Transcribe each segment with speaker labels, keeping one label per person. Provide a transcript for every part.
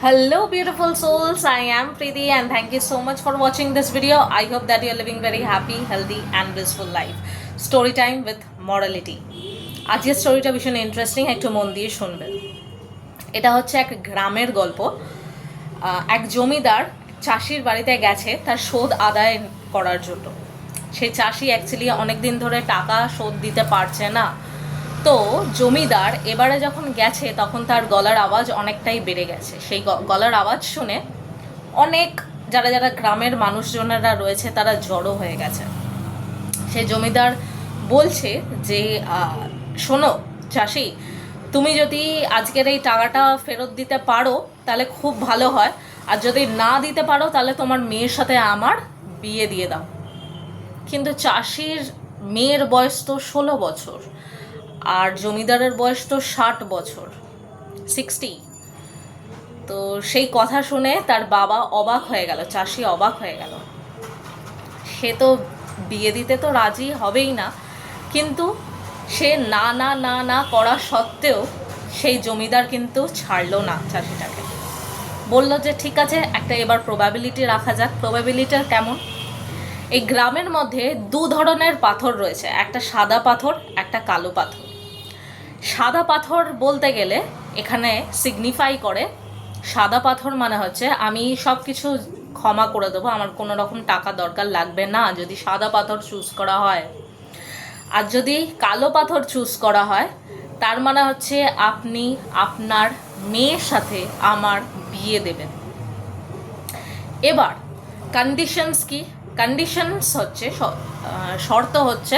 Speaker 1: Hello, beautiful souls. I am Preeti, and thank you so much for watching this video. I hope that you are living very happy, healthy, and blissful life. Story time with morality. আজকের স্টোরিটা ভীষণ interesting, একটু মন দিয়ে শুনবেন। এটা হচ্ছে এক গ্রামের গল্প। এক জমিদার চাষির বাড়িতে গেছে তার শোধ আদায় করার জন্য। সেই চাষি অ্যাকচুয়ালি অনেক দিন ধরে টাকা শোধ দিতে পারছে না। তো জমিদার এবারে যখন গেছে তখন তার গলার আওয়াজ অনেকটাই বেড়ে গেছে। সেই গলার আওয়াজ শুনে অনেক যারা যারা গ্রামের মানুষজনেরা রয়েছে তারা জড়ো হয়ে গেছে। সেই জমিদার বলছে যে শোনো চাষি, তুমি যদি আজকের এই টাকাটা ফেরত দিতে পারো তাহলে খুব ভালো হয়, আর যদি না দিতে পারো তাহলে তোমার মেয়ের সাথে আমার বিয়ে দিয়ে দাও। কিন্তু চাষির মেয়ের বয়স তো 16 বছর, আর জমিদারের বয়স তো 60 বছর, 60। তো সেই কথা শুনে তার বাবা অবাক হয়ে গেল, চাষি অবাক হয়ে গেল। সে তো বিয়ে দিতে তো রাজি হবেই না, কিন্তু সে না না না না করা সত্ত্বেও সেই জমিদার কিন্তু ছাড়লো না চাষিটাকে। বলল যে ঠিক আছে, একটা এবার প্রবাবিলিটি রাখা যাক। প্রবাবিলিটির কেমন? এই গ্রামের মধ্যে দু ধরনের পাথর রয়েছে, একটা সাদা পাথর, একটা কালো পাথর। সাদা পাথর বলতে গেলে এখানে সিগনিফাই করে, সাদা পাথর মানে হচ্ছে আমি সব কিছু ক্ষমা করে দেবো, আমার কোনো রকম টাকা দরকার লাগবে না যদি সাদা পাথর চুজ করা হয়। আর যদি কালো পাথর চুজ করা হয় তার মানে হচ্ছে আপনি আপনার মেয়ের সাথে আমার বিয়ে দেবেন। এবার কন্ডিশনস কি? কন্ডিশনস হচ্ছে, শর্ত হচ্ছে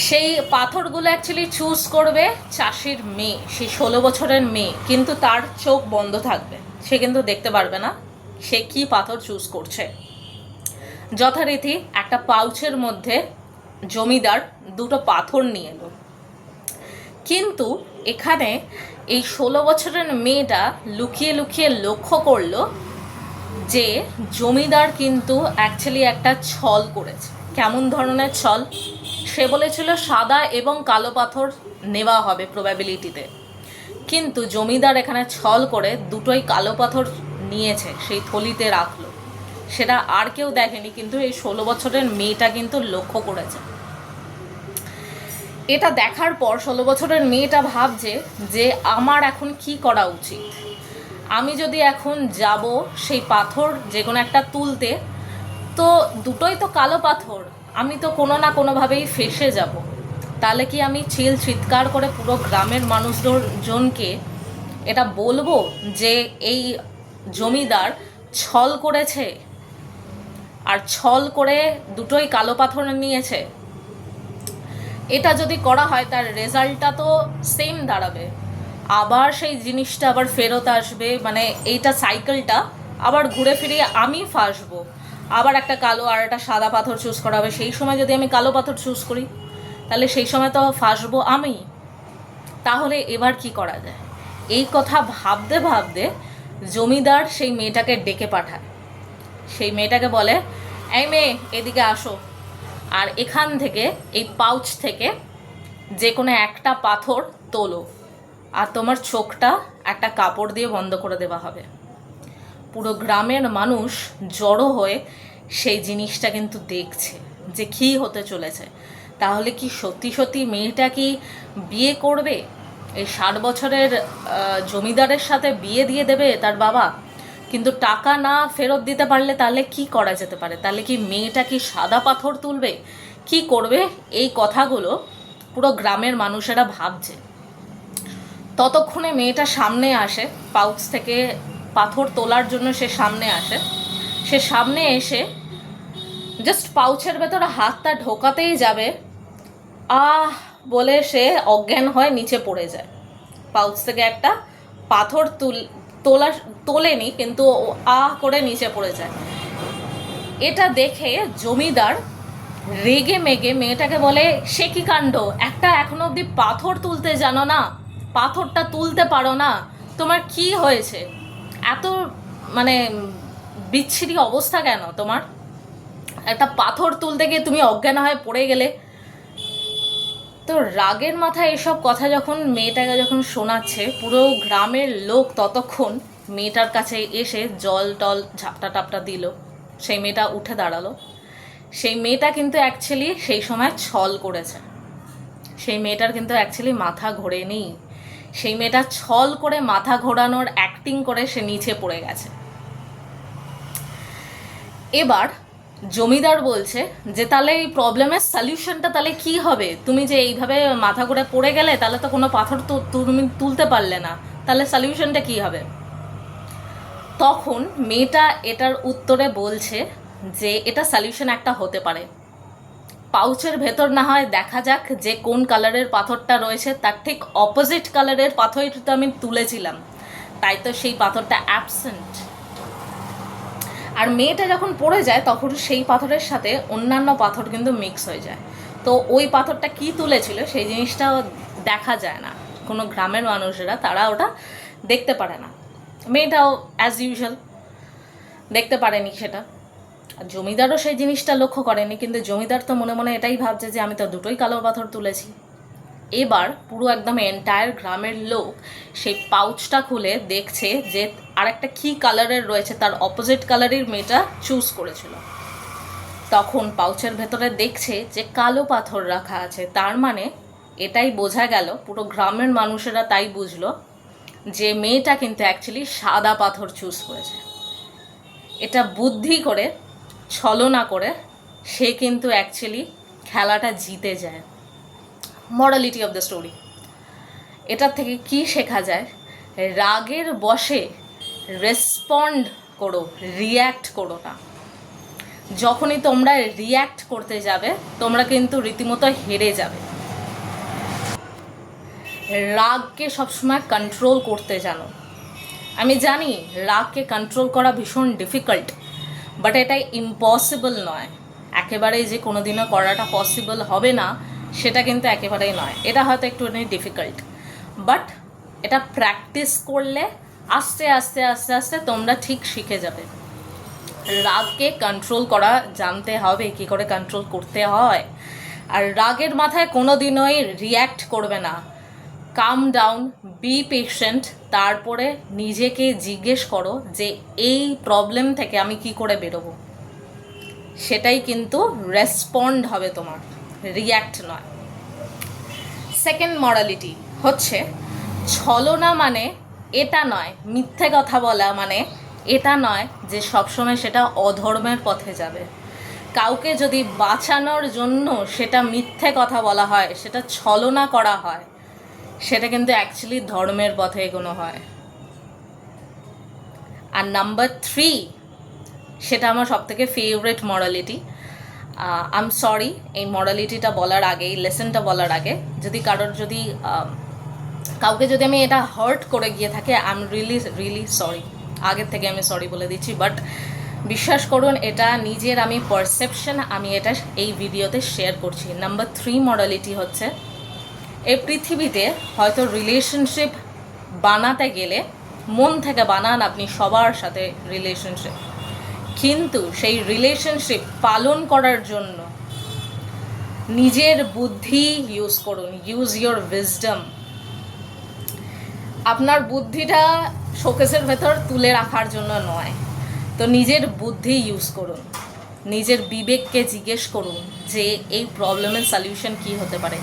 Speaker 1: সেই পাথরগুলো অ্যাকচুয়ালি চুজ করবে চাষির মেয়ে, সেই 16 বছরের মেয়ে, কিন্তু তার চোখ বন্ধ থাকবে, সে কিন্তু দেখতে পারবে না সে কি পাথর চুজ করছে। যথারীতি একটা পাউচের মধ্যে জমিদার দুটো পাথর নিয়ে এলো, কিন্তু এখানে এই 16 বছরের মেয়েটা লুকিয়ে লুকিয়ে লক্ষ্য করলো যে জমিদার কিন্তু অ্যাকচুয়ালি একটা ছল করেছে। কেমন ধরনের ছল? সে বলেছিল সাদা এবং কালো পাথর নেওয়া হবে প্রবাবিলিটিতে, কিন্তু জমিদার এখানে ছল করে দুটোই কালো পাথর নিয়েছে, সেই থলিতে রাখলো। সেটা আর কেউ দেখেনি, কিন্তু এই 16 বছরের মেয়েটা কিন্তু লক্ষ্য করেছে। এটা দেখার পর 16 বছরের মেয়েটা ভাবছে যে আমার এখন কি করা উচিত। আমি যদি এখন যাব সেই পাথর যে কোনো একটা তুলতে, তো দুটোই তো কালো পাথর, আমি তো কোনো না কোনোভাবেই ফেঁসে যাব। তাহলে কি আমি চিৎকার করে পুরো গ্রামের মানুষজনকে এটা বলবো যে এই জমিদার ছল করেছে, আর ছল করে দুটোই কালো পাথর নিয়েছে? এটা যদি করা হয় তার রেজাল্টটা তো সেম দাঁড়াবে, আবার সেই জিনিসটা আবার ফেরত আসবে, মানে এইটা সাইকেলটা আবার ঘুরে ফিরিয়ে আমি ফাঁসবো। আবার একটা কালো আর একটা সাদা পাথর চুজ করা হবে, সেই সময় যদি আমি কালো পাথর চুজ করি তাহলে সেই সময় তো ফাঁসবো আমি। তাহলে এবার কি করা যায়? এই কথা ভাবতে ভাবতে জমিদার সেই মেয়েটাকে ডেকে পাঠায়। সেই মেয়েটাকে বলে, এই মেয়ে এদিকে আসো, আর এখান থেকে এই পাউচ থেকে যে কোনো একটা পাথর তোলো, আর তোমার চোখটা একটা কাপড় দিয়ে বন্ধ করে দেওয়া হবে। পুরো গ্রামের মানুষ জড়ো হয়ে সেই জিনিসটা কিন্তু দেখছে যে কী হতে চলেছে। তাহলে কি সত্যি সত্যি মেয়েটা কি বিয়ে করবে? এই 60 বছরের জমিদারের সাথে বিয়ে দিয়ে দেবে তার বাবা? কিন্তু টাকা না ফেরত দিতে পারলে তাহলে কি করা যেতে পারে? তাহলে কি মেয়েটা কি সাদা পাথর তুলবে? কি করবে? এই কথাগুলো পুরো গ্রামের মানুষেরা ভাবছে। ততক্ষণে মেয়েটা সামনে আসে, পাউচ থেকে পাথর তোলার জন্য সে সামনে আসে। সে সামনে এসে জাস্ট পাউচের ভেতরে হাতটা ঢোকাতেই যাবে, আহ বলে সে অজ্ঞান হয়ে নিচে পড়ে যায়। পাউচ থেকে একটা পাথর তোলেনি, কিন্তু আহ করে নিচে পড়ে যায়। এটা দেখে জমিদার রেগে মেগে মেয়েটাকে বলে, সে কি কাণ্ড, একটা এখনো অবধি পাথর তুলতে জানো না, পাথরটা তুলতে পারো না, তোমার কি হয়েছে? এত মানে বিচ্ছিরি অবস্থা কেন তোমার? একটা পাথর তুলতে গিয়ে তুমি অজ্ঞান হয়ে পড়ে গেলে। তো রাগের মাথায় এসব কথা যখন মেয়েটাকে যখন শোনাচ্ছে, পুরো গ্রামের লোক ততক্ষণ মেয়েটার কাছে এসে জল টল ঝাপটা টাপটা দিল, সেই মেয়েটা উঠে দাঁড়ালো। সেই মেয়েটা কিন্তু অ্যাকচুয়ালি সেই সময় ছল করেছে, সেই মেয়েটার কিন্তু অ্যাকচুয়ালি মাথা ঘোরেনি। সেই মেয়েটা ছল করে মাথা ঘোরানোর অ্যাক্টিং করে সে নিচে পড়ে গেছে। এবার জমিদার বলছে যে তাহলে এই প্রবলেমের সলিউশনটা তাহলে কি হবে? তুমি যে এইভাবে মাথা ঘুরে পড়ে গেলে, তাহলে তো কোনো পাথর তো তুমি তুলতে পারলে না, তাহলে সলিউশনটা কি হবে? তখন মেয়েটা এটার উত্তরে বলছে যে এটা সলিউশন একটা হতে পারে, পাউচের ভেতর না হয় দেখা যাক যে কোন কালারের পাথরটা রয়েছে, তার ঠিক অপোজিট কালারের পাথরটা তো আমি তুলেছিলাম, তাই তো সেই পাথরটা অ্যাবসেন্ট। আর মেয়েটা যখন পড়ে যায় তখন সেই পাথরের সাথে অন্যান্য পাথর কিন্তু মিক্স হয়ে যায়। তো ওই পাথরটা কি তুলেছিল সেই জিনিসটাও দেখা যায় না, কোনো গ্রামের মানুষেরা তারা ওটা দেখতে পারে না। মেয়েটাও অ্যাজ ইউজুয়াল দেখতে পারেনি সেটা, আর জমিদারও সেই জিনিসটা লক্ষ্য করেনি। কিন্তু জমিদার তো মনে মনে এটাই ভাবছে যে আমি তো দুটোই কালো পাথর তুলেছি। এবার পুরো একদম এন্টায়ার গ্রামের লোক সেই পাউচটা খুলে দেখছে যে আরেকটা কী কালারের রয়েছে, তার অপোজিট কালারের মেয়েটা চুজ করেছিল। তখন পাউচের ভেতরে দেখছে যে কালো পাথর রাখা আছে, তার মানে এটাই বোঝা গেল, পুরো গ্রামের মানুষেরা তাই বুঝলো যে মেয়েটা কিন্তু অ্যাকচুয়ালি সাদা পাথর চুজ করেছে। এটা বুদ্ধি করে, ছলনা করে সে কিন্তু অ্যাকচুয়ালি খেলাটা জিতে যায়। মরালিটি অফ দ্য স্টোরি, এটার থেকে কি শেখা যায়? রাগের বশে রেসপন্ড করো, রিয়্যাক্ট করো না। যখনই তোমরা রিয়্যাক্ট করতে যাবে তোমরা কিন্তু রীতিমতো হেরে যাবে। রাগকে সবসময় কন্ট্রোল করতে জানো। আমি জানি রাগকে কন্ট্রোল করা ভীষণ ডিফিকাল্ট, বাট এটা ইম্পসিবল নয়। একেবারেই যে কোনো দিনও করাটা পসিবল হবে না সেটা কিন্তু একেবারেই নয়। এটা হয়তো একটুখানি ডিফিকাল্ট, বাট এটা প্র্যাকটিস করলে আস্তে আস্তে আস্তে আস্তে তোমরা ঠিক শিখে যাবে। রাগকে কন্ট্রোল করা জানতে হবে, কী করে কন্ট্রোল করতে হয়। আর রাগের মাথায় কোনো দিনই রিয়্যাক্ট করবে না। কাম ডাউন, বি পেশেন্ট, তারপরে নিজেকে জিজ্ঞেস করো যে এই প্রবলেম থেকে আমি কি করে বেরোবো। সেটাই কিন্তু রেসপন্ড হবে তোমার, রিয়্যাক্ট নয়। সেকেন্ড মরালিটি হচ্ছে ছলনা মানে এটা নয়, মিথ্যে কথা বলা মানে এটা নয় যে সবসময় সেটা অধর্মের পথে যাবে। কাউকে যদি বাঁচানোর জন্য সেটা মিথ্যে কথা বলা হয়, সেটা ছলনা করা হয়, সেটা কিন্তু অ্যাকচুয়ালি ধর্মের পথে এগোনো হয়। আর নাম্বার 3, সেটা আমার সবথেকে favourite morality. I am sorry এই মরালিটিটা বলার আগে, এই লেসনটা বলার আগে, যদি কারোর যদি কাউকে যদি আমি এটা হার্ট করে গিয়ে থাকে, আই এম রিয়েলি সরি। আগের থেকে আমি সরি বলে দিচ্ছি, বাট বিশ্বাস করুন এটা নিজের আমি পারসেপশন, আমি এটা এই ভিডিওতে শেয়ার করছি। নাম্বার 3 মরালিটি হচ্ছে এই পৃথিবীতে হয়তো রিলেশনশিপ বানাতে গেলে মন থেকে বানান আপনি সবার সাথে রিলেশনশিপ, কিন্তু সেই রিলেশনশিপ পালন করার জন্য নিজের বুদ্ধি ইউজ করুন, ইউজ ইয়োর উইজডম। আপনার বুদ্ধিটা শোকেসের ভেতর তুলে রাখার জন্য নয়, তো নিজের বুদ্ধি ইউজ করুন, নিজের বিবেককে জিজ্ঞেস করুন যে এই প্রবলেমের সলিউশন কী হতে পারে।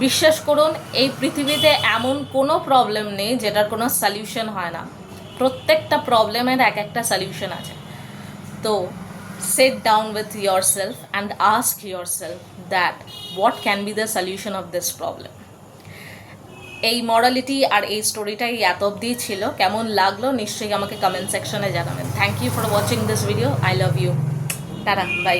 Speaker 1: বিশ্বাস করুন এই পৃথিবীতে এমন কোনো প্রবলেম নেই যেটার কোনো সলিউশন হয় না, প্রত্যেকটা প্রবলেমের এক একটা সলিউশন আছে। তো sit down with yourself and ask yourself that what can be the solution of this problem. এই মরালিটি আর এই স্টোরিটাই এত অবধি ছিল। কেমন লাগলো নিশ্চয়ই আমাকে কমেন্ট সেকশনে জানাবেন। Thank you for watching this video. I love you. Tata, by.